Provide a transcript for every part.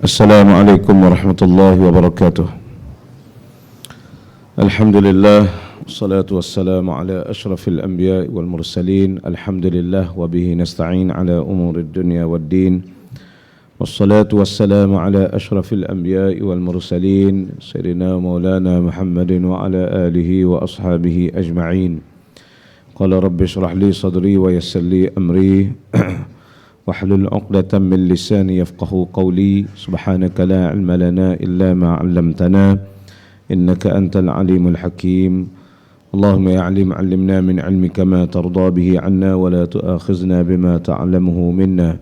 Assalamualaikum warahmatullahi wabarakatuh. Alhamdulillah, wassalatu wassalamu ala ashrafil anbiya wal mursalin. Alhamdulillah wa bihi nasta'in ala umurid dunya wad din. Wassalatu wassalamu ala ashrafil anbiya wal mursalin sayyidina maulana Muhammadin wa ala alihi wa ashabihi ajma'in. Qala rabbi shrah li sadri wa yassir li amri wahlul 'uqdatam min lisani yafqahu qawli. Subhanaka la 'ilma lana illa ma 'allamtana innaka antal alimul hakim. Allahumma ya 'alim 'allimna min 'ilmika ma tarda bihi 'anna wa la tu'akhizna bima ta'lamuhu minna.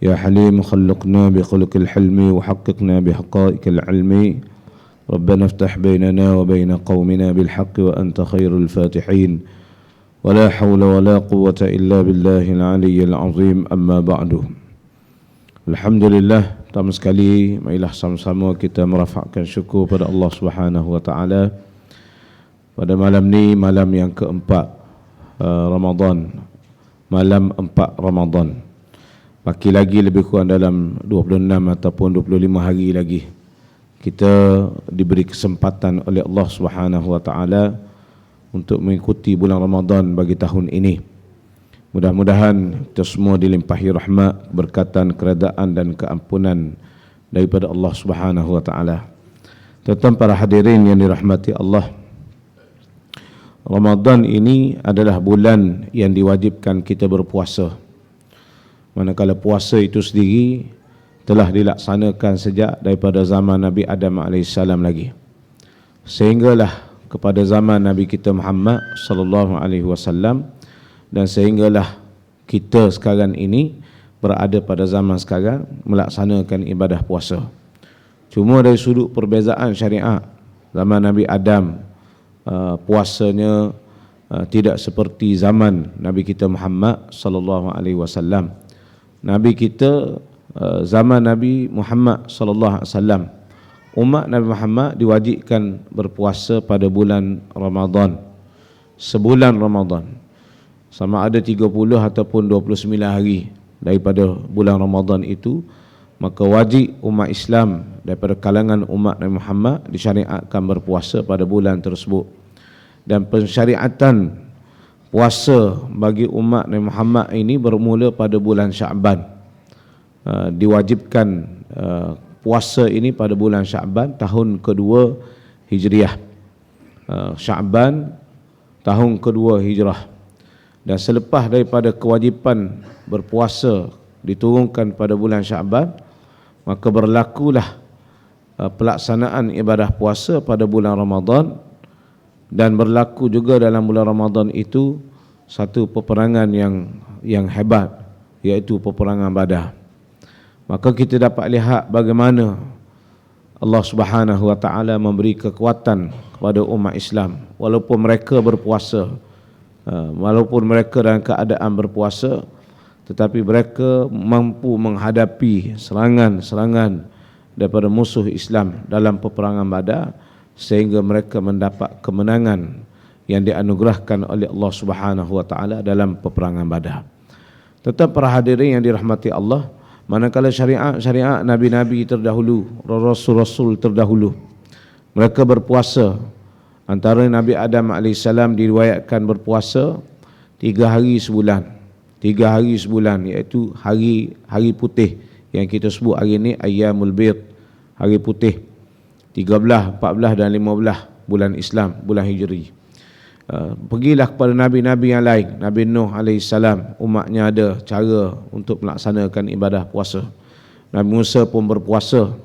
Ya halim khalliqna bi khuluqil hilmi wa haqqiqna bi haqa'iqil 'ilmi. Rabbana iftah bainana wa bain qaumina bil haqqi wa anta khairul fatihin. ولا حول ولا قوة إلا بالله العلي العظيم أما بعد. Alhamdulillah, pertama sekali marilah sama-sama kita merafakkan syukur pada Allah Subhanahu wa taala pada malam ni, malam yang keempat Ramadan, malam 4 Ramadan. Baki lagi lebih kurang dalam 26 ataupun 25 hari lagi kita diberi kesempatan oleh Allah Subhanahu wa taala untuk mengikuti bulan Ramadan bagi tahun ini. Mudah-mudahan kita semua dilimpahi rahmat, keberkatan, keredaan dan keampunan daripada Allah Subhanahu wa taala. Tuan-tuan para hadirin yang dirahmati Allah, Ramadan ini adalah bulan yang diwajibkan kita berpuasa. Manakala puasa itu sendiri telah dilaksanakan sejak daripada zaman Nabi Adam AS lagi. Sehinggalah kepada zaman Nabi kita Muhammad sallallahu alaihi wasallam, dan sehinggalah kita sekarang ini berada pada zaman sekarang melaksanakan ibadah puasa. Cuma dari sudut perbezaan syariat, zaman Nabi Adam puasanya tidak seperti zaman Nabi kita Muhammad sallallahu alaihi wasallam. Nabi kita zaman Nabi Muhammad sallallahu alaihi wasallam, umat Nabi Muhammad diwajibkan berpuasa pada bulan Ramadan, sebulan Ramadan, sama ada 30 ataupun 29 hari daripada bulan Ramadan itu. Maka wajib umat Islam daripada kalangan umat Nabi Muhammad disyariatkan berpuasa pada bulan tersebut. Dan pensyariatan puasa bagi umat Nabi Muhammad ini bermula pada bulan Sya'ban. Diwajibkan puasa ini pada bulan Sya'ban tahun kedua Hijriah. Sya'ban tahun kedua Hijrah. Dan selepas daripada kewajipan berpuasa diturunkan pada bulan Sya'ban, maka berlakulah pelaksanaan ibadah puasa pada bulan Ramadan. Dan berlaku juga dalam bulan Ramadan itu satu peperangan yang hebat, iaitu peperangan Badar. Maka kita dapat lihat bagaimana Allah Subhanahu wa taala memberi kekuatan kepada umat Islam walaupun mereka berpuasa, walaupun mereka dalam keadaan berpuasa, tetapi mereka mampu menghadapi serangan-serangan daripada musuh Islam dalam peperangan Badar, sehingga mereka mendapat kemenangan yang dianugerahkan oleh Allah Subhanahu wa taala dalam peperangan Badar. Tetap para hadirin yang dirahmati Allah, manakala syariat Nabi-Nabi terdahulu, Rasul-Rasul terdahulu, mereka berpuasa. Antara Nabi Adam AS diriwayatkan berpuasa 3 hari sebulan. 3 hari sebulan, iaitu hari putih yang kita sebut hari ini Ayyamul Bid, hari putih, 13, 14 dan 15 bulan Islam, bulan Hijri. Pergilah kepada Nabi-Nabi yang lain. Nabi Nuh AS, umatnya ada cara untuk melaksanakan ibadah puasa. Nabi Musa pun berpuasa.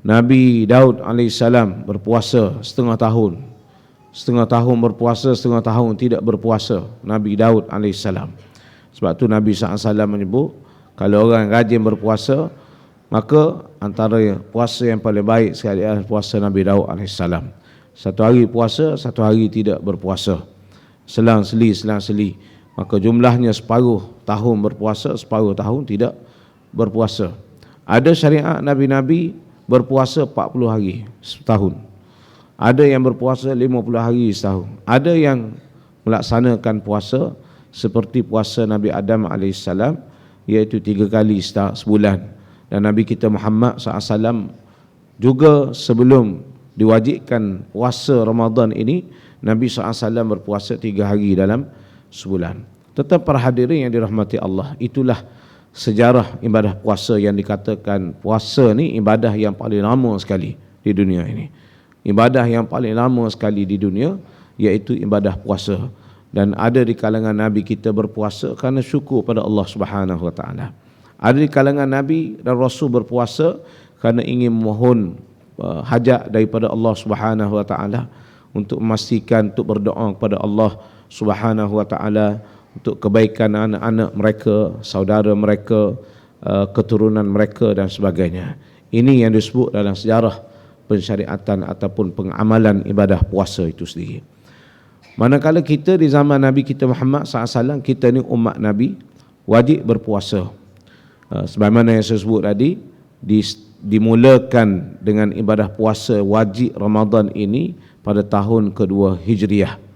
Nabi Daud AS berpuasa setengah tahun. Setengah tahun berpuasa, setengah tahun tidak berpuasa Nabi Daud AS. Sebab tu Nabi SAW menyebut, kalau orang rajin berpuasa, maka antara puasa yang paling baik sekali adalah puasa Nabi Daud AS. Satu hari puasa, satu hari tidak berpuasa, selang-seli. Maka jumlahnya separuh tahun berpuasa, separuh tahun tidak berpuasa. Ada syariat Nabi-Nabi berpuasa 40 hari setahun. Ada yang berpuasa 50 hari setahun. Ada yang melaksanakan puasa seperti puasa Nabi Adam AS, iaitu 3 kali sebulan. Dan Nabi kita Muhammad SAW juga sebelum diwajibkan puasa Ramadan ini, Nabi SAW berpuasa 3 hari dalam sebulan. Tetap para hadirin yang dirahmati Allah, itulah sejarah ibadah puasa yang dikatakan puasa ni ibadah yang paling lama sekali di dunia ini. Ibadah yang paling lama sekali di dunia iaitu ibadah puasa. Dan ada di kalangan Nabi kita berpuasa kerana syukur pada Allah Subhanahu Wa Taala. Ada di kalangan Nabi dan Rasul berpuasa kerana ingin memohon hajat daripada Allah Subhanahu Wa Taala, untuk memastikan, untuk berdoa kepada Allah Subhanahu Wa Taala untuk kebaikan anak-anak mereka, saudara mereka, keturunan mereka dan sebagainya. Ini yang disebut dalam sejarah pensyariatan ataupun pengamalan ibadah puasa itu sendiri. Manakala kita di zaman Nabi kita Muhammad SAW, kita ni umat Nabi wajib berpuasa. Sebagaimana yang saya sebut tadi, dimulakan dengan ibadah puasa wajib Ramadan ini pada tahun kedua Hijriah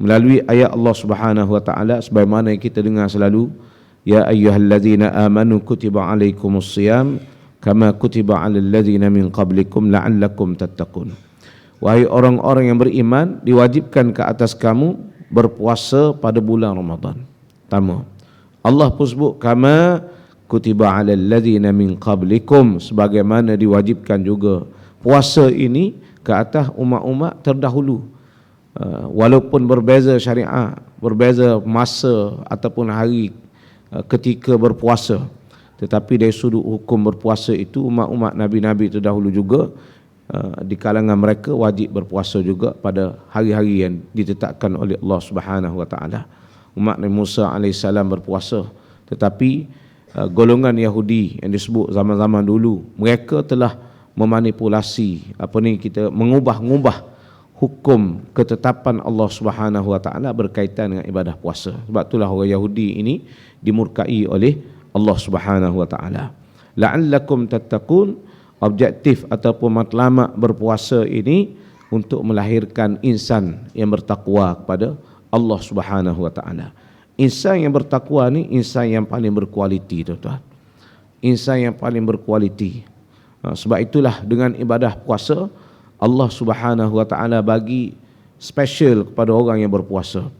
melalui ayat Allah Subhanahu Wa Taala sebagaimana yang kita dengar selalu, ya ayyuhallazina amanu kutiba alaikumusiyam kama kutiba alal ladzina min qablikum la'allakum tattaqun. Wahai orang-orang yang beriman, diwajibkan ke atas kamu berpuasa pada bulan Ramadan. Pertama, Allah pun sebut kama kutiba alal ladzina min qablikum, sebagaimana diwajibkan juga puasa ini ke atas umat-umat terdahulu. Walaupun berbeza syariat, berbeza masa ataupun hari ketika berpuasa, tetapi dari sudut hukum berpuasa itu umat-umat Nabi-Nabi terdahulu juga di kalangan mereka wajib berpuasa juga pada hari-hari yang ditetapkan oleh Allah Subhanahu Wa Taala. Umat Nabi Musa AS berpuasa, tetapi golongan Yahudi yang disebut zaman-zaman dulu, mereka telah memanipulasi mengubah-ngubah hukum ketetapan Allah Subhanahu Wa Taala berkaitan dengan ibadah puasa. Sebab itulah orang Yahudi ini dimurkai oleh Allah Subhanahu Wa Taala. La'allakum tattaqun, objektif ataupun matlamat berpuasa ini untuk melahirkan insan yang bertakwa kepada Allah Subhanahu Wa Taala. Insan yang bertakwa ni insan yang paling berkualiti, tuan-tuan. Insan yang paling berkualiti. Sebab itulah dengan ibadah puasa Allah Subhanahu Wa Taala bagi special kepada orang yang berpuasa.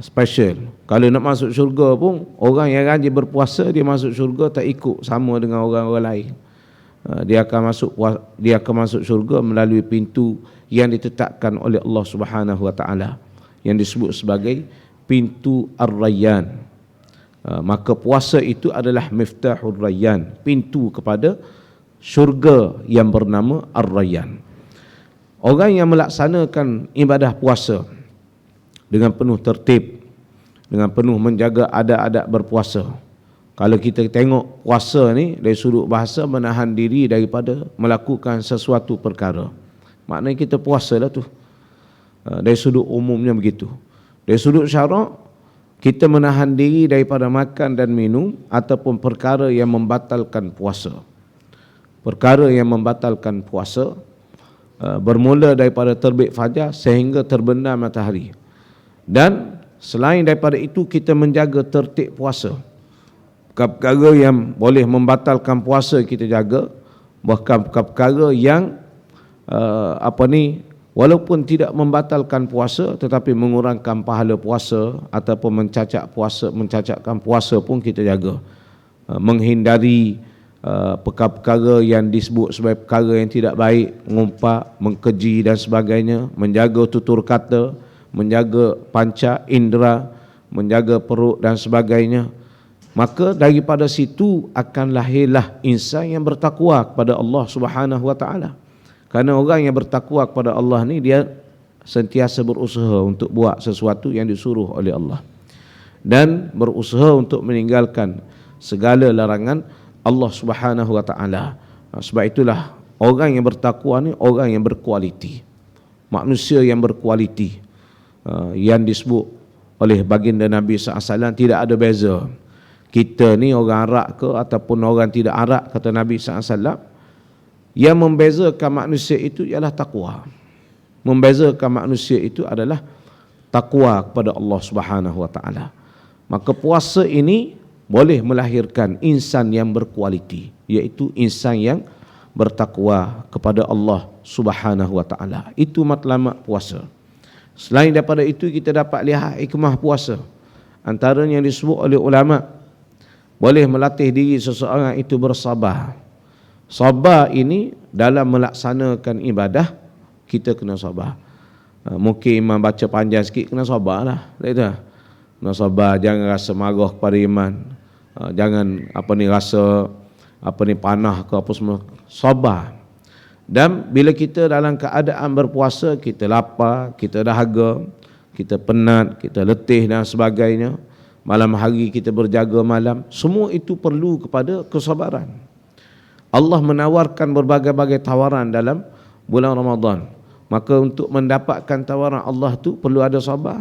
Special. Kalau nak masuk syurga pun, orang yang rajin berpuasa dia masuk syurga tak ikut sama dengan orang-orang lain. Dia akan masuk syurga melalui pintu yang ditetapkan oleh Allah Subhanahu Wa Taala yang disebut sebagai pintu Ar-Rayyan. Maka puasa itu adalah Miftahur Rayyan, pintu kepada syurga yang bernama Ar-Rayyan. Orang yang melaksanakan ibadah puasa dengan penuh tertib, dengan penuh menjaga adab-adab berpuasa. Kalau kita tengok puasa ni dari sudut bahasa, menahan diri daripada melakukan sesuatu perkara. Maknanya kita puasa lah tu. Dari sudut umumnya begitu. Dari sudut syarak, kita menahan diri daripada makan dan minum ataupun perkara yang membatalkan puasa. Perkara yang membatalkan puasa bermula daripada terbit fajar sehingga terbenam matahari. Dan selain daripada itu, kita menjaga tertib puasa. Perkara yang boleh membatalkan puasa kita jaga, bahkan perkara yang walaupun tidak membatalkan puasa tetapi mengurangkan pahala puasa ataupun mencacatkan puasa pun kita jaga. Menghindari perkara-perkara yang disebut sebagai perkara yang tidak baik, mengumpat, mengkeji dan sebagainya, menjaga tutur kata, menjaga panca indera, menjaga perut dan sebagainya. Maka daripada situ akan lahirlah insan yang bertakwa kepada Allah Subhanahu Wa Taala. Kerana orang yang bertakwa kepada Allah ni dia sentiasa berusaha untuk buat sesuatu yang disuruh oleh Allah dan berusaha untuk meninggalkan segala larangan Allah Subhanahu Wa Taala. Sebab itulah orang yang bertakwa ni orang yang berkualiti, manusia yang berkualiti, yang disebut oleh baginda Nabi SAW tidak ada beza. Kita ni orang Arab ke ataupun orang tidak Arab, kata Nabi SAW, yang membezakan manusia itu ialah takwa. Membezakan manusia itu adalah takwa kepada Allah Subhanahu Wa Taala. Maka puasa ini boleh melahirkan insan yang berkualiti, iaitu insan yang bertakwa kepada Allah Subhanahu wa taala. Itu matlamat puasa. Selain daripada itu, kita dapat lihat hikmah puasa. Antaranya yang disebut oleh ulama, boleh melatih diri seseorang itu bersabar. Sabar ini dalam melaksanakan ibadah, kita kena sabar. Mungkin imam baca panjang sikit, kena sabarlah. Kena sabar, jangan rasa marah kepada imam. Jangan rasa panah ke apa semua. Sabar. Dan bila kita dalam keadaan berpuasa, kita lapar, kita dahaga, kita penat, kita letih dan sebagainya, malam hari kita berjaga malam, semua itu perlu kepada kesabaran. Allah menawarkan berbagai-bagai tawaran dalam bulan Ramadan. Maka untuk mendapatkan tawaran Allah tu perlu ada sabar.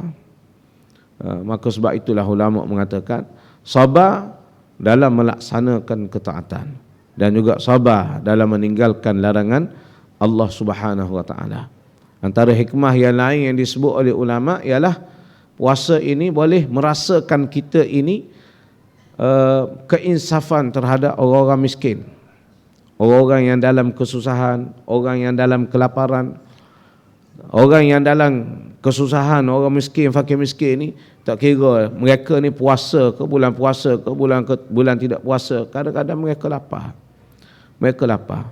Maka sebab itulah ulama mengatakan sabar dalam melaksanakan ketaatan dan juga sabar dalam meninggalkan larangan Allah Subhanahu wa taala. Antara hikmah yang lain yang disebut oleh ulama ialah puasa ini boleh merasakan kita ini keinsafan terhadap orang-orang miskin, orang-orang yang dalam kesusahan, orang yang dalam kelaparan, orang yang dalam kesusahan, orang miskin, fakir miskin ni, tak kira mereka ni puasa ke bulan puasa ke bulan tidak puasa, kadang-kadang mereka lapar. Mereka lapar.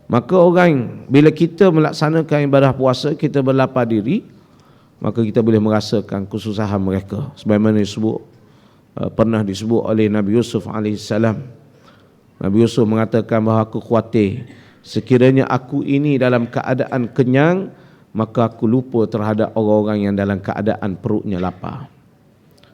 Maka orang, bila kita melaksanakan ibadah puasa, kita berlapar diri, maka kita boleh merasakan kesusahan mereka. Sebagaimana disebut, pernah disebut oleh Nabi Yusuf AS. Nabi Yusuf mengatakan bahawa aku khawatir sekiranya aku ini dalam keadaan kenyang, maka aku lupa terhadap orang-orang yang dalam keadaan perutnya lapar.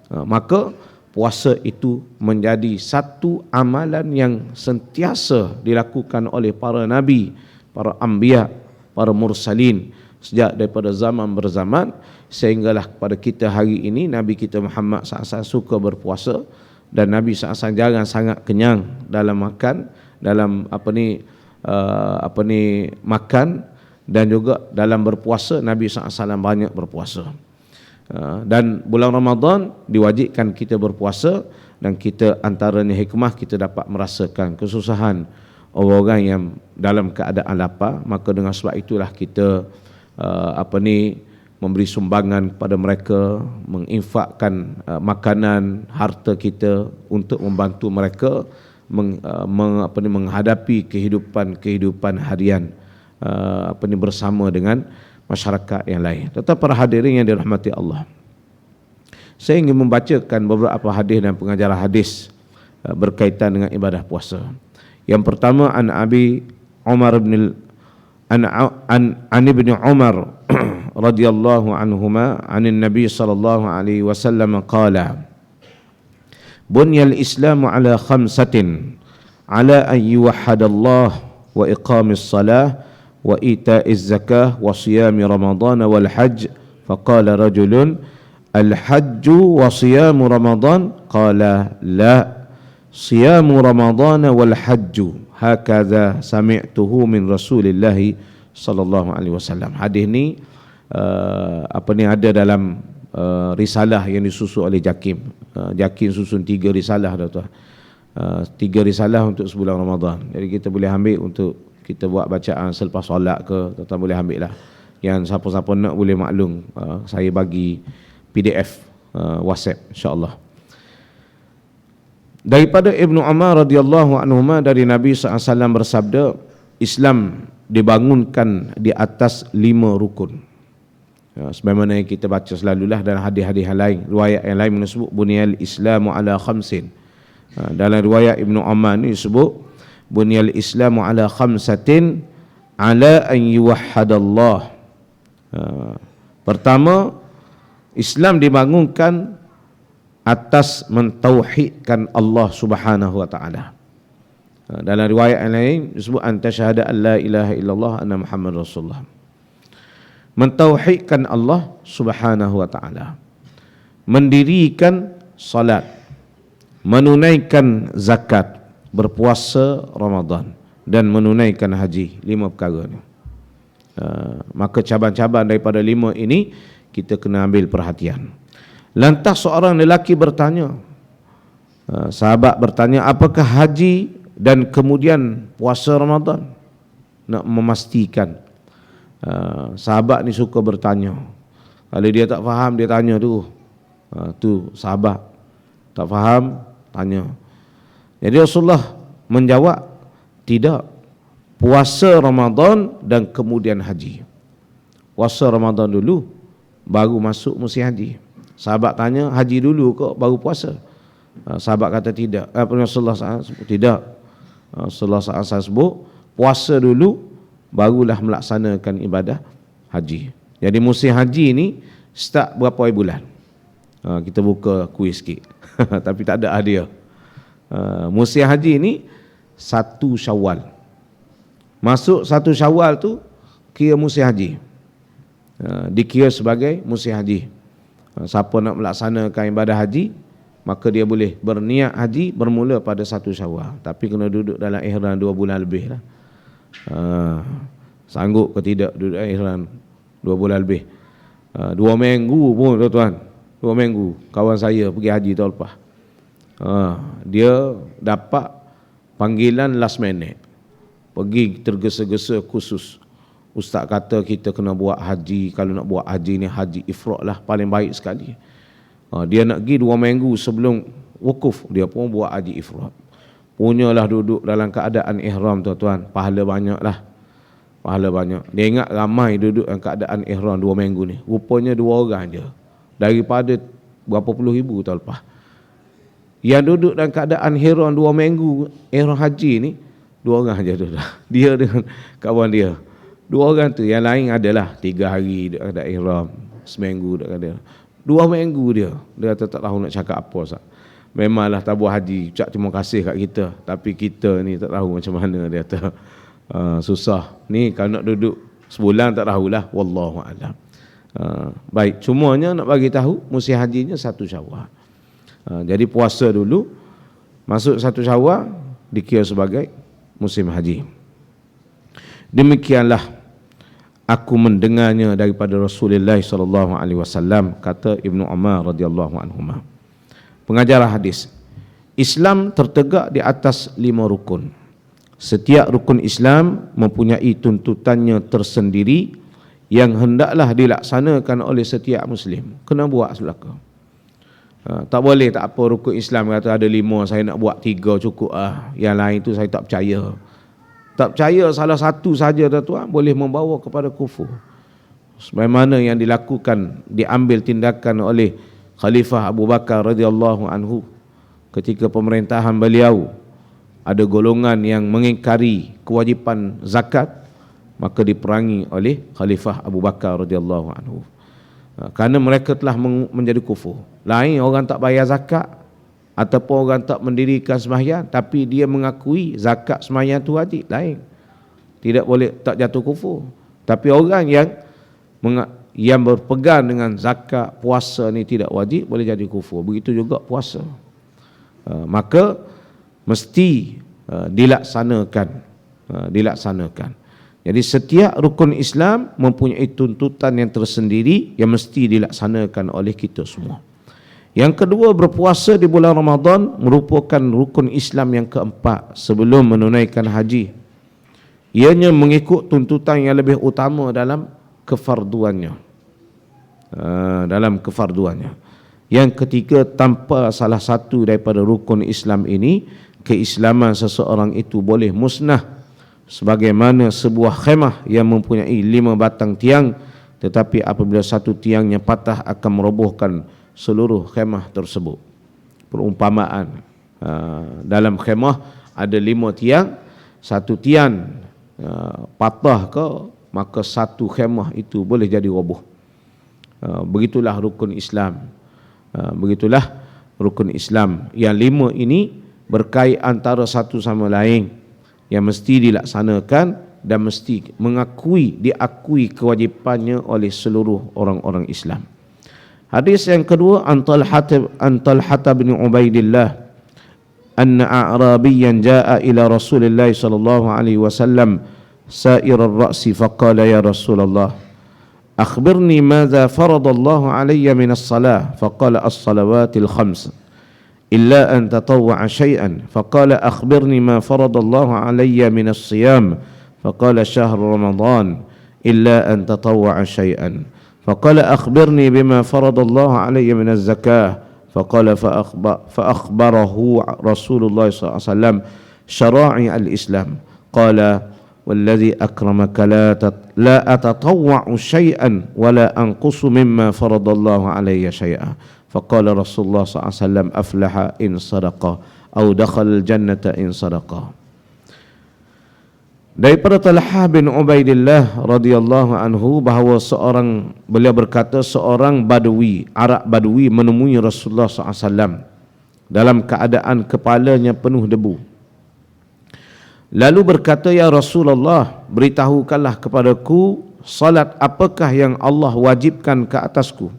Maka puasa itu menjadi satu amalan yang sentiasa dilakukan oleh para nabi, para anbiya, para mursalin sejak daripada zaman berzaman sehinggalah kepada kita hari ini. Nabi kita Muhammad SAW suka berpuasa dan Nabi SAW jarang sangat kenyang dalam makan, dalam makan, dan juga dalam berpuasa Nabi SAW banyak berpuasa. Dan bulan Ramadan diwajibkan kita berpuasa, dan kita antaranya hikmah kita dapat merasakan kesusahan orang-orang yang dalam keadaan lapar. Maka dengan sebab itulah kita memberi sumbangan kepada mereka, menginfakkan makanan, harta kita untuk membantu mereka menghadapi kehidupan harian bersama dengan masyarakat yang lain. Tetapi para hadirin yang dirahmati Allah, saya ingin membacakan beberapa hadis dan pengajaran hadis berkaitan dengan ibadah puasa. Yang pertama, an Ibni Umar radhiyallahu anhuma anin Nabi sallallahu alaihi wasallam qala bunyal Islamu ala khamsatin ala an yuwahhadallah wa iqamis salah wa ita'iz zakah wa siyami ramadhan wal hajj. Faqala rajulun al hajju wa siyamu ramadhan, qala la, siyamu ramadhan wal hajju hakadha sami'tuhu min Rasulillah sallallahu alaihi wasallam. Hadis ni ada dalam risalah yang disusun oleh Jakim. Jakim susun 3 risalah dah tuan. 3 risalah untuk sebulan Ramadan. Jadi kita boleh ambil untuk kita buat bacaan selepas solat ke, tuan-tuan boleh ambil lah. Yang siapa-siapa nak boleh maklum, saya bagi PDF WhatsApp insya-Allah. Daripada Ibnu Umar radhiyallahu anhuma, dari Nabi SAW bersabda, Islam dibangunkan di atas 5 rukun. Sebagaimana yang kita baca selalulah dalam hadis-hadis yang lain, riwayat yang lain menyebut bunyal Islamu ala khamsin. Dalam riwayat Ibnu Umar ni disebut bunyal Islamu ala khamsatin ala an yuwahhadallah. Pertama, Islam dibangunkan atas mentauhidkan Allah Subhanahu wa taala. Dalam riwayat yang lain disebut anta syahada an la ilaha illallah anna Muhammad Rasulullah. Mentauhidkan Allah Subhanahu wa taala, mendirikan salat, menunaikan zakat, berpuasa Ramadan dan menunaikan haji. 5 perkara ni. Maka cabang-cabang daripada 5 ini kita kena ambil perhatian. Lantas seorang lelaki bertanya, Sahabat bertanya, apakah haji dan kemudian puasa Ramadan? Nak memastikan. Sahabat ni suka bertanya. Kalau dia tak faham, dia tanya tu. Tu sahabat. Tak faham, tanya. Jadi Rasulullah menjawab, tidak. Puasa Ramadan dan kemudian haji. Puasa Ramadan dulu, baru masuk musim haji. Sahabat tanya, haji dulu kok baru puasa? Sahabat kata tidak. Rasulullah SAW tidak. Rasulullah SAW sebut, puasa dulu, barulah melaksanakan ibadah haji. Jadi musim haji ni start berapa bulan? Kita buka kuis sikit. Tapi tak ada hadiah. Musim haji ni 1 Syawal. Masuk 1 Syawal tu kira musim haji. Dikira sebagai musim haji. Siapa nak melaksanakan ibadah haji, maka dia boleh berniat haji bermula pada 1 Syawal. Tapi kena duduk dalam ihram 2 bulan lebih lah. Sanggup ke tidak duduk ihram 2 bulan lebih? 2 minggu pun tuan-tuan, 2 minggu. Kawan saya pergi haji tahun lepas, dia dapat panggilan last minute, pergi tergesa-gesa khusus. Ustaz kata kita kena buat haji, kalau nak buat haji ni haji ifrad lah, paling baik sekali. Dia nak pergi 2 minggu sebelum wukuf, dia pun buat haji ifrad. Punyalah duduk dalam keadaan ihram tuan-tuan, pahala banyak lah. Pahala banyak. Dia ingat ramai duduk dalam keadaan ihram 2 minggu ni. Rupanya 2 orang je. Daripada berapa puluh ribu tahun lepas. Yang duduk dalam keadaan ihram 2 minggu ihram haji ni, 2 orang je duduk. Dia dengan kawan dia. 2 orang tu, yang lain adalah 3 hari duduk keadaan ihram, seminggu duduk keadaan. 2 minggu dia tak tahu nak cakap apa sah. Memanglah tabur haji, ucap terima kasih kat kita, tapi kita ni tak tahu macam mana dia kata. Susah. Ni kalau nak duduk sebulan tak tahulah, wallahu a'lam. Baik, cumanya nak bagi tahu musim hajinya 1 Syawal. Jadi puasa dulu, masuk 1 Syawal dikira sebagai musim haji. Demikianlah aku mendengarnya daripada Rasulullah sallallahu alaihi wasallam, kata Ibnu Umar radhiyallahu anhuma. Pengajaran hadis. Islam tertegak di atas 5 rukun. Setiap rukun Islam mempunyai tuntutannya tersendiri yang hendaklah dilaksanakan oleh setiap Muslim. Kena buat selaka. Tak boleh tak apa rukun Islam kata ada 5, saya nak buat 3 cukup yang lain tu saya tak percaya. Tak percaya salah satu saja tuan-tuan boleh membawa kepada kufur. Sebagaimana yang dilakukan, diambil tindakan oleh Khalifah Abu Bakar radhiyallahu anhu ketika pemerintahan beliau. Ada golongan yang mengingkari kewajipan zakat, maka diperangi oleh Khalifah Abu Bakar radhiyallahu anhu. Kerana mereka telah menjadi kufur. Lain orang tak bayar zakat ataupun orang tak mendirikan sembahyang, tapi dia mengakui zakat sembahyang tu wajib, lain. Tidak boleh, tak jatuh kufur. Tapi orang yang berpegang dengan zakat, puasa ni tidak wajib, boleh jadi kufur. Begitu juga puasa. Maka mesti dilaksanakan. Jadi setiap rukun Islam mempunyai tuntutan yang tersendiri yang mesti dilaksanakan oleh kita semua. Yang kedua, berpuasa di bulan Ramadan merupakan rukun Islam yang keempat sebelum menunaikan haji. Ianya mengikut tuntutan yang lebih utama dalam kefarduannya. Yang ketiga, tanpa salah satu daripada rukun Islam ini, keislaman seseorang itu boleh musnah. Sebagaimana sebuah khemah yang mempunyai 5 batang tiang, tetapi apabila satu tiangnya patah akan merobohkan seluruh khemah tersebut. Perumpamaan, dalam khemah ada 5 tiang, satu tiang patah ke, maka satu khemah itu boleh jadi roboh. Begitulah rukun Islam. Begitulah rukun Islam. Yang 5 ini berkait antara satu sama lain, yang mesti dilaksanakan dan mesti diakui kewajipannya oleh seluruh orang-orang Islam. Hadis yang kedua, an Talhah bin Ubaidillah anna a'rabiyyan jaa'a ila Rasulillah sallallahu alaihi wasallam sa'ir ar-ra'si faqala ya Rasulullah akhbirni madza faradallahu alayya min as-salah faqala as-salawatil khams إلا أن تطوع شيئا فقال أخبرني ما فرض الله علي من الصيام فقال شهر رمضان إلا أن تطوع شيئا فقال أخبرني بما فرض الله علي من الزكاة فقال فأخبره رسول الله صلى الله عليه وسلم شرائع الإسلام قال والذي أكرمك لا أتطوع شيئا ولا أنقص مما فرض الله علي شيئا فقال رسول الله صلى الله عليه وسلم أفلح إن صدق أو دخل الجنة إن صدق. Daripada Talhah bin Ubaidillah radhiyallahu anhu bahawa beliau berkata seorang Badui, Arab Badui menemui Rasulullah SAW dalam keadaan kepalanya penuh debu. Lalu berkata, ya Rasulullah, beritahukanlah kepadaku salat apakah yang Allah wajibkan ke atasku.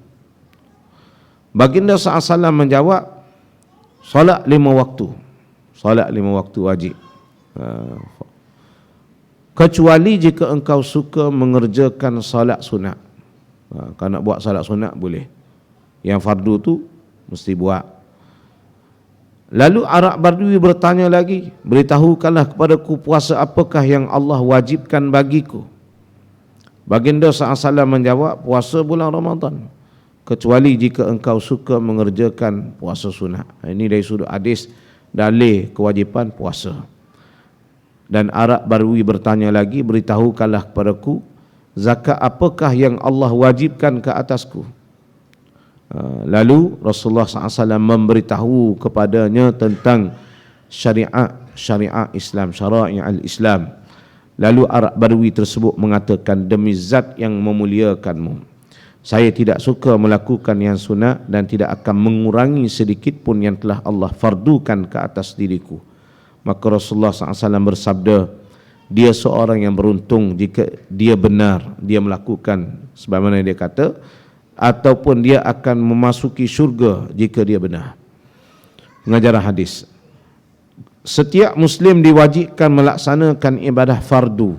Baginda SAW menjawab, salat 5 waktu. Salat 5 waktu wajib. Kecuali jika engkau suka mengerjakan salat sunat. Kalau nak buat salat sunat boleh. Yang fardu tu mesti buat. Lalu Arab Badui bertanya lagi, beritahukanlah kepadaku puasa apakah yang Allah wajibkan bagiku. Baginda SAW menjawab, puasa bulan Ramadan. Kecuali jika engkau suka mengerjakan puasa sunat. Ini dari sudut hadis dalil kewajipan puasa. Dan Arab Badui bertanya lagi, beritahukanlah kepadaku zakat apakah yang Allah wajibkan ke atasku. Lalu Rasulullah SAW memberitahu kepadanya tentang syariat Islam, syara'i al-Islam. Lalu Arab Badui tersebut mengatakan, demi zat yang memuliakanmu, saya tidak suka melakukan yang sunat dan tidak akan mengurangi sedikit pun yang telah Allah fardukan ke atas diriku. Maka Rasulullah SAW bersabda, dia seorang yang beruntung jika dia benar, dia melakukan sebagaimana dia kata, ataupun dia akan memasuki syurga jika dia benar. Pengajaran hadis. Setiap Muslim diwajibkan melaksanakan ibadah fardu.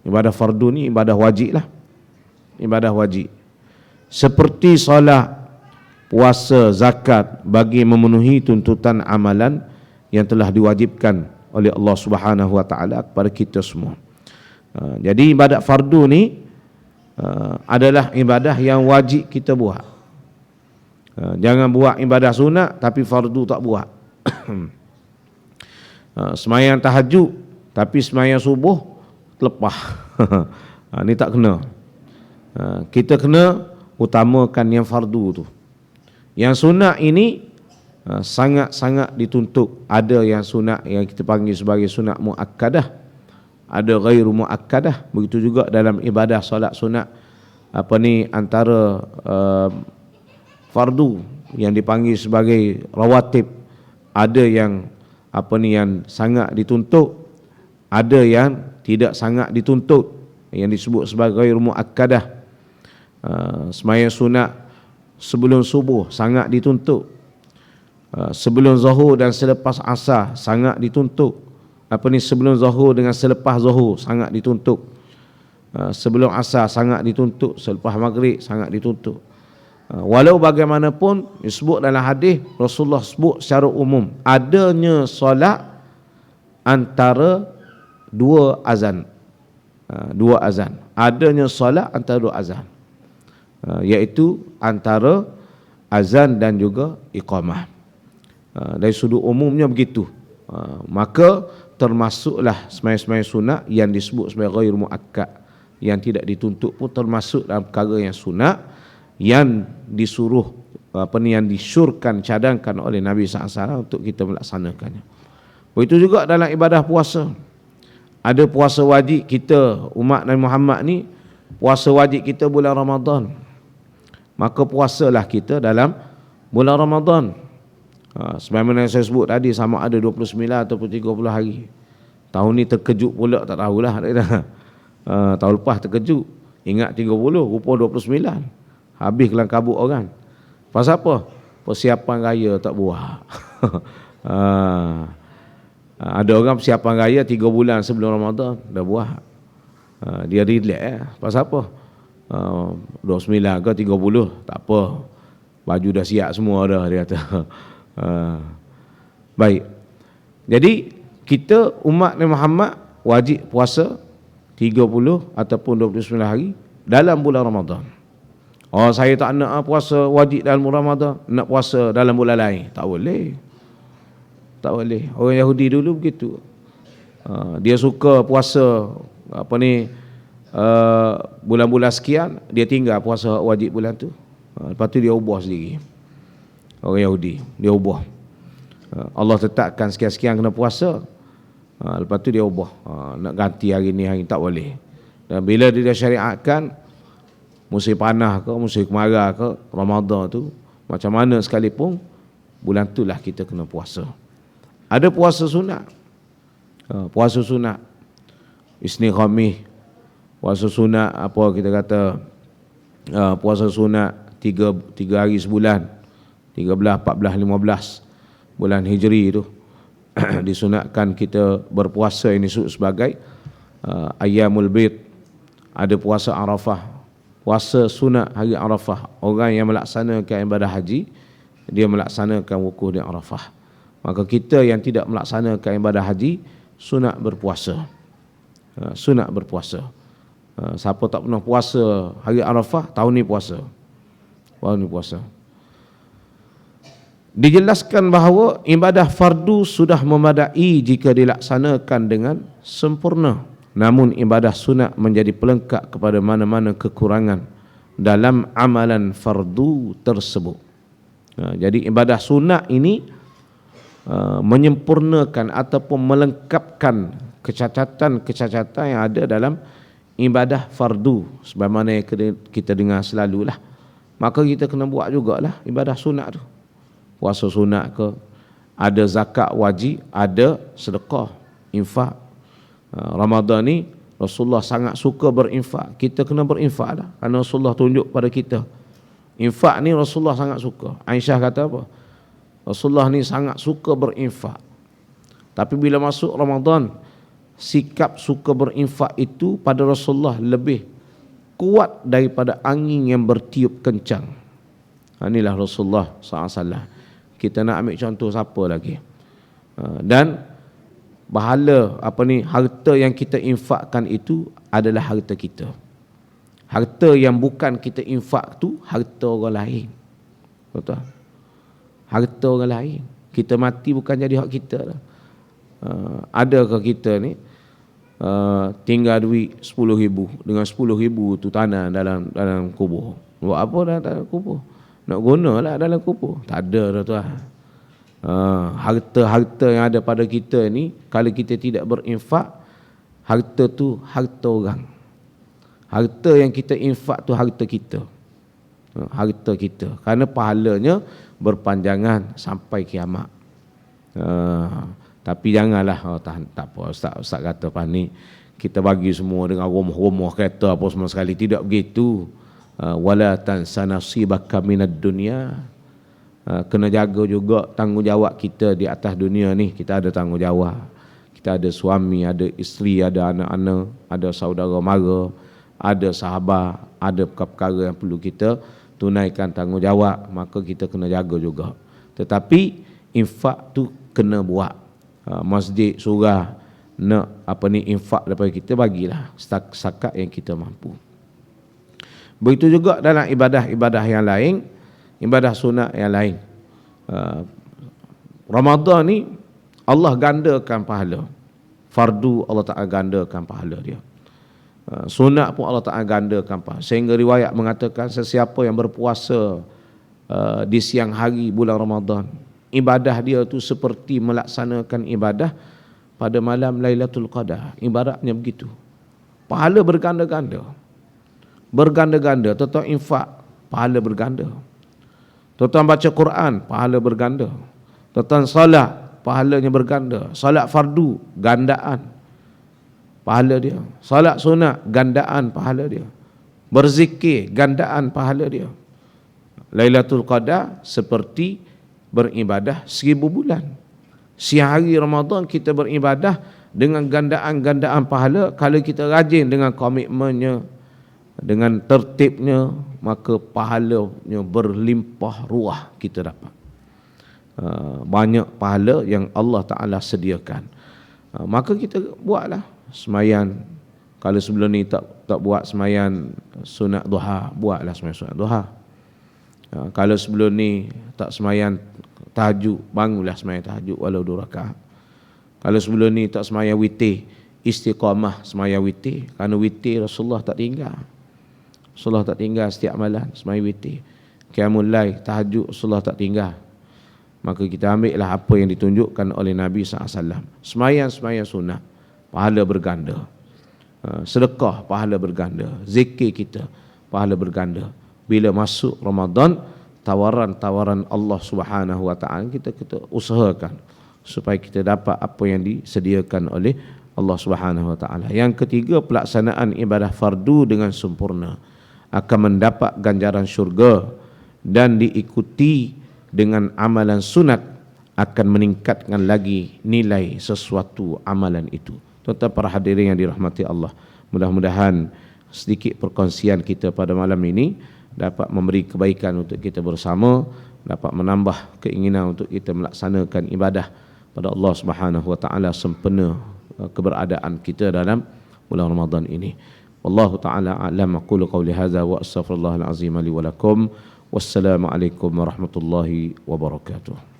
Ibadah fardu ni ibadah wajib lah. Ibadah wajib. Seperti solat, puasa, zakat bagi memenuhi tuntutan amalan yang telah diwajibkan oleh Allah Subhanahu Wa Taala kepada kita semua. Jadi ibadat fardu ni adalah ibadah yang wajib kita buat. Jangan buat ibadah sunat tapi fardu tak buat. Semayang tahajud tapi semayang subuh terlepas. Ni tak kena. Kita kena utamakan yang fardu tu. Yang sunat ini sangat-sangat dituntut. Ada yang sunat yang kita panggil sebagai sunat muakkadah, ada ghairu muakkadah. Begitu juga dalam ibadah solat sunat, antara fardu yang dipanggil sebagai rawatib, ada yang yang sangat dituntut, ada yang tidak sangat dituntut, yang disebut sebagai ghairu muakkadah. Sembahyang sunat sebelum subuh sangat dituntut, sebelum zuhur dan selepas asar sangat dituntut. Sebelum zuhur dengan selepas zuhur sangat dituntut, sebelum asar sangat dituntut, selepas maghrib sangat dituntut. Walau bagaimanapun disebut dalam hadis, Rasulullah sebut secara umum adanya solat antara dua azan. Dua azan. Adanya solat antara dua azan, iaitu antara azan dan juga iqamah. Dari sudut umumnya begitu. Maka termasuklah sembahyang sunat yang disebut sebagai ghair muakkad, yang tidak dituntut pun termasuk dalam perkara yang sunat, yang disuruh yang disyurkan, cadangkan oleh Nabi SAW untuk kita melaksanakannya. Begitu juga dalam ibadah puasa. Ada puasa wajib kita, umat Nabi Muhammad ni, puasa wajib kita bulan Ramadan. Maka puasalah kita dalam bulan Ramadan. Sebagaimana yang saya sebut tadi, sama ada 29 ataupun 30 hari. Tahun ni terkejut pula, tak tahulah. Tahun lepas terkejut, ingat 30, rupa 29. Habis kelang kabut orang. Pasal apa? Persiapan raya tak buat. Ada orang persiapan raya 3 bulan sebelum Ramadan dah buat. Dia relax. Pasal apa? 29 ke 30, tak apa. Baju dah siap semua dah, dia kata. Baik. Jadi kita umat Nabi Muhammad wajib puasa 30 ataupun 29 hari dalam bulan Ramadan. Oh, saya tak nak puasa wajib dalam bulan Ramadan, nak puasa dalam bulan lain. Tak boleh. Tak boleh. Orang Yahudi dulu begitu. Dia suka puasa bulan-bulan sekian, dia tinggal puasa wajib bulan tu. Lepas tu dia ubah sendiri. Orang Yahudi, dia ubah. Allah tetapkan sekian-sekian kena puasa. Lepas tu dia ubah. Nak ganti hari ni, hari ni tak boleh. Dan bila dia syariatkan musim panah ke, musim kemarau ke, Ramadan tu, macam mana sekalipun, bulan tu lah kita kena puasa. Ada puasa sunat. Puasa sunat. Isnin Khamis. Puasa sunat, apa kita kata, puasa sunat 3 hari sebulan. 13, 14, 15 bulan Hijri tu disunatkan kita berpuasa, ini sebagai Ayyamul Bid. Ada puasa Arafah, puasa sunat hari Arafah. Orang yang melaksanakan ibadah haji, dia melaksanakan wukuf di Arafah. Maka kita yang tidak melaksanakan ibadah haji, sunat berpuasa. Sunat berpuasa. Siapa tak pernah puasa hari Arafah, tahun ni puasa. Tahun ni puasa. Dijelaskan bahawa ibadah fardu sudah memadai jika dilaksanakan dengan sempurna. Namun ibadah sunat menjadi pelengkap kepada mana-mana kekurangan dalam amalan fardu tersebut. Jadi ibadah sunat ini menyempurnakan ataupun melengkapkan kecacatan-kecacatan yang ada dalam ibadah fardu. Sebagaimana yang kita dengar selalulah. Maka kita kena buat jugalah ibadah sunat tu. Puasa sunat ke, ada zakat wajib, ada sedekah, infak. Ramadan ni Rasulullah sangat suka berinfak. Kita kena berinfak lah, kerana Rasulullah tunjuk pada kita. Infak ni Rasulullah sangat suka. Aisyah kata apa? Rasulullah ni sangat suka berinfak. Tapi bila masuk Ramadan, sikap suka berinfak itu pada Rasulullah lebih kuat daripada angin yang bertiup kencang. Inilah Rasulullah SAW. Kita nak ambil contoh siapa lagi? Dan bahala harta yang kita infakkan itu adalah harta kita. Harta yang bukan kita infak tu harta orang lain. Betul? Harta orang lain. Kita mati bukan jadi hak kita lah. Adakah kita ni tinggal duit 10,000, dengan 10,000 tu tanah dalam kubur? Buat apa dalam kubur? Nak gunalah dalam kubur? Tak ada dah tuan. Harta-harta yang ada pada kita ni, kalau kita tidak berinfak, harta tu harta orang. Harta yang kita infak tu harta kita. Harta kita. Kerana pahalanya berpanjangan sampai kiamat. Tapi janganlah tak apa, Ustaz kata ni kita bagi semua dengan rumah-rumah kereta apa semua sekali. Tidak begitu. Wala tansa nasibaka minad dunya. Kena jaga juga tanggungjawab kita di atas dunia ni. Kita ada tanggungjawab. Kita ada suami, ada isteri, ada anak-anak, ada saudara mara, ada sahabat, ada perkara yang perlu kita tunaikan tanggungjawab. Maka kita kena jaga juga. Tetapi infak tu kena buat. Masjid, surah nak infak daripada kita, bagilah zakat yang kita mampu. Begitu juga dalam ibadah-ibadah yang lain, ibadah sunat yang lain. Ramadan ni Allah gandakan pahala. Fardu Allah Ta'ala gandakan pahala dia. Sunat pun Allah Ta'ala gandakan pahala. Sehingga riwayat mengatakan sesiapa yang berpuasa di siang hari bulan Ramadan, ibadah dia tu seperti melaksanakan ibadah pada malam Lailatul Qadar. Ibaratnya begitu. Pahala berganda-ganda. Berganda-ganda. Tuan-tuan infak, pahala berganda. Tuan-tuan baca Quran, pahala berganda. Tuan-tuan salat, pahalanya berganda. Salat fardu, gandaan pahala dia. Salat sunat, gandaan pahala dia. Berzikir, gandaan pahala dia. Lailatul Qadar seperti beribadah 1000 bulan. Siang hari Ramadan kita beribadah dengan gandaan-gandaan pahala. Kalau kita rajin dengan komitmennya, dengan tertibnya, maka pahalanya berlimpah ruah kita dapat. banyak pahala yang Allah Ta'ala sediakan. Maka kita buatlah semayan. Kalau sebelum ni tak buat semayan sunat duha, buatlah semayan sunat duha. Kalau sebelum ni tak semayan tahajud, bangunlah semayan tahajud walau 2 rakaat. Kalau sebelum ni tak semayan witir, istiqamah semayan witir. Kerana witir Rasulullah tak tinggal. Rasulullah tak tinggal setiap malam semayan witir. Qiyamul lail, tahajud Rasulullah tak tinggal. Maka kita ambil lah apa yang ditunjukkan oleh Nabi SAW. Semayan sunat, pahala berganda. Sedekah, pahala berganda. Zikir kita, pahala berganda. Bila masuk Ramadan, tawaran-tawaran Allah Subhanahu Wa Taala kita usahakan supaya kita dapat apa yang disediakan oleh Allah Subhanahu Wa Taala. Yang ketiga, pelaksanaan ibadah fardu dengan sempurna akan mendapat ganjaran syurga, dan diikuti dengan amalan sunat akan meningkatkan lagi nilai sesuatu amalan itu. Tuan-tuan para hadirin yang dirahmati Allah, mudah-mudahan sedikit perkongsian kita pada malam ini dapat memberi kebaikan untuk kita bersama, dapat menambah keinginan untuk kita melaksanakan ibadah pada Allah Subhanahu Wa Taala sempena keberadaan kita dalam bulan Ramadan ini. Wallahu taala a'lam. Aqulu qawli hadza wa astaghfirullahal azim li wa lakum. Wassalamu alaikum warahmatullahi wabarakatuh.